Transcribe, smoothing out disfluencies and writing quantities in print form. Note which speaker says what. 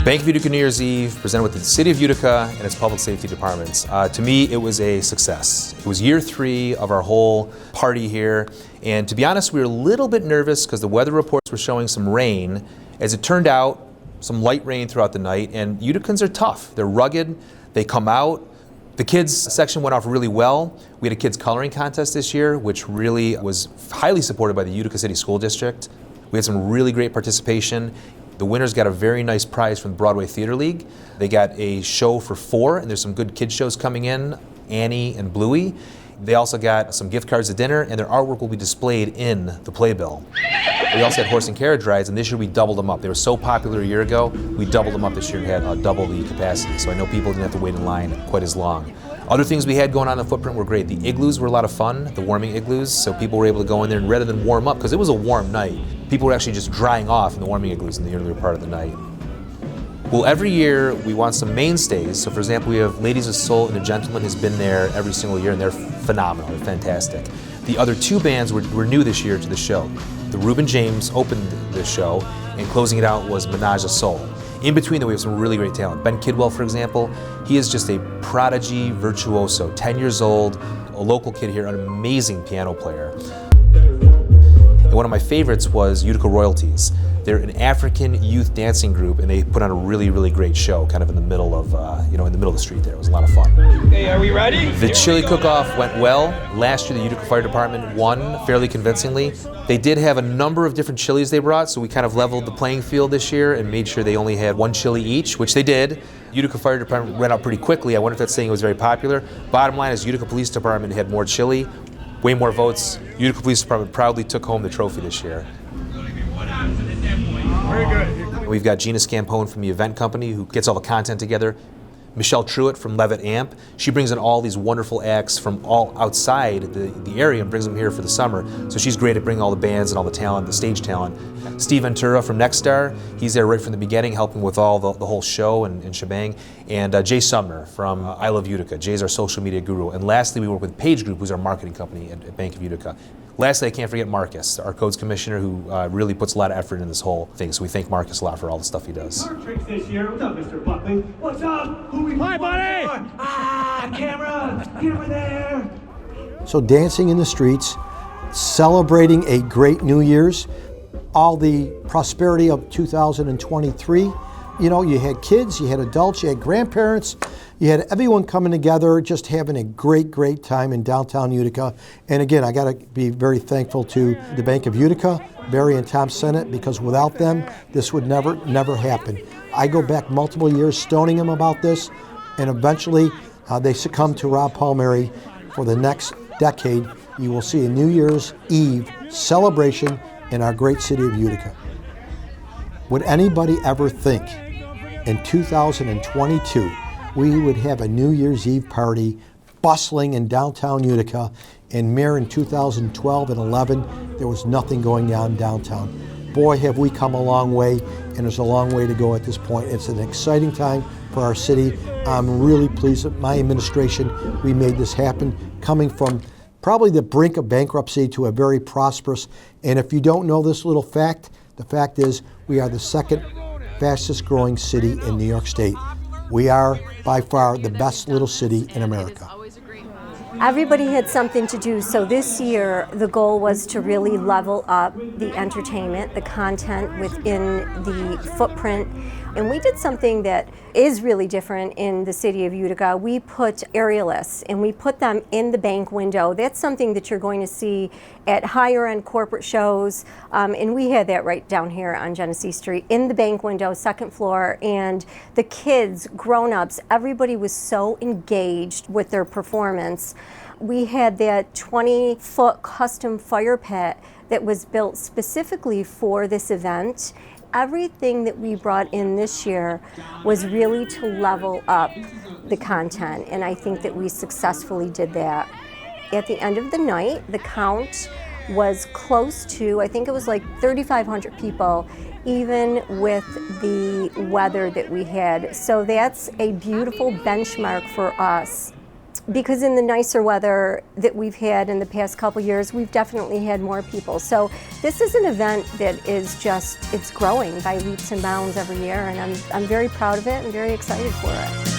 Speaker 1: Bank of Utica New Year's Eve, presented with the City of Utica and its public safety departments. To me, it was a success. It was year 3 of our whole party here, and to be honest, we were a little bit nervous because the weather reports were showing some rain. As it turned out, some light rain throughout the night, and Uticans are tough. They're rugged, they come out. The kids section went off really well. We had a kids coloring contest this year, which really was highly supported by the Utica City School District. We had some really great participation. The winners got a very nice prize from the Broadway Theater League. They got a show for 4, and there's some good kid shows coming in, Annie and Bluey. They also got some gift cards to dinner, and their artwork will be displayed in the playbill. We also had horse and carriage rides, and this year we doubled them up. They were so popular a year ago, we doubled them up this year and had double the capacity, so I know people didn't have to wait in line quite as long. Other things we had going on in the footprint were great. The igloos were a lot of fun, the warming igloos, so people were able to go in there and rather than warm up, because it was a warm night, people were actually just drying off in the warming igloos in the earlier part of the night. Well, every year we want some mainstays. So for example, we have Ladies of Soul and The Gentleman has been there every single year, and they're phenomenal, they're fantastic. The other 2 bands were new this year to the show. The Reuben James opened the show, and closing it out was Menage a Soul. In between though, we have some really great talent. Ben Kidwell, for example, he is just a prodigy virtuoso, 10 years old, a local kid here, an amazing piano player. And one of my favorites was Utica Royalties. They're an African youth dancing group, and they put on a really, really great show, kind of in the middle of, in the middle of the street there. It was a lot of fun.
Speaker 2: Hey, are we ready?
Speaker 1: The chili cook-off went well. Last year, the Utica Fire Department won fairly convincingly. They did have a number of different chilies they brought, so we kind of leveled the playing field this year and made sure they only had 1 chili each, which they did. Utica Fire Department ran out pretty quickly. I wonder if that's saying it was very popular. Bottom line is Utica Police Department had more chili, way more votes. Utica Police Department proudly took home the trophy this year.
Speaker 2: Very good.
Speaker 1: We've got Gina Scampone from the event company who gets all the content together. Michelle Truitt from Levitt Amp. She brings in all these wonderful acts from all outside the area and brings them here for the summer. So she's great at bringing all the bands and all the talent, the stage talent. Steve Ventura from Nexstar, he's there right from the beginning, helping with all the whole show and shebang. And Jay Sumner from I Love Utica. Jay's our social media guru. And lastly, we work with Page Group, who's our marketing company at Bank of Utica. Lastly, I can't forget Marcus, our codes commissioner, who really puts a lot of effort in this whole thing. So we thank Marcus a lot for all the stuff he does.
Speaker 3: Tricks this year. What's up, Mr. Buckley? What's up? Who we
Speaker 2: Hi, buddy!
Speaker 3: Camera! Get over there!
Speaker 4: So dancing in the streets, celebrating a great New Year's, all the prosperity of 2023. You know, you had kids, you had adults, you had grandparents, you had everyone coming together, just having a great, great time in downtown Utica. And again, I got to be very thankful to the Bank of Utica, Barry and Tom Sennett, because without them, this would never happen. I go back multiple years stoning them about this, and eventually they succumbed to Rob Palmieri. For the next decade, you will see a New Year's Eve celebration in our great city of Utica. Would anybody ever think in 2022 we would have a New Year's Eve party bustling in downtown Utica, and mere in 2012 and 11 there was nothing going on downtown. Boy, have we come a long way, and there's a long way to go at this point. It's an exciting time for our city. I'm really pleased that my administration, we made this happen, coming from probably the brink of bankruptcy to a very prosperous. And if you don't know this little fact, the fact is we are the 2nd fastest growing city in New York State. We are by far the best little city in America.
Speaker 5: Everybody had something to do, so this year the goal was to really level up the entertainment, the content within the footprint. And we did something that is really different in the city of Utica. We put aerialists, and we put them in the bank window. That's something that you're going to see at higher end corporate shows. And we had that right down here on Genesee Street in the bank window, 2nd floor. And the kids, grown-ups, everybody was so engaged with their performance. We had that 20-foot custom fire pit that was built specifically for this event. Everything that we brought in this year was really to level up the content, and I think that we successfully did that. At the end of the night, the count was close to, I think it was like 3,500 people, even with the weather that we had. So that's a beautiful benchmark for us. because in the nicer weather that we've had in the past couple years, we've definitely had more people. So this is an event that is just, it's growing by leaps and bounds every year, and I'm very proud of it and very excited for it.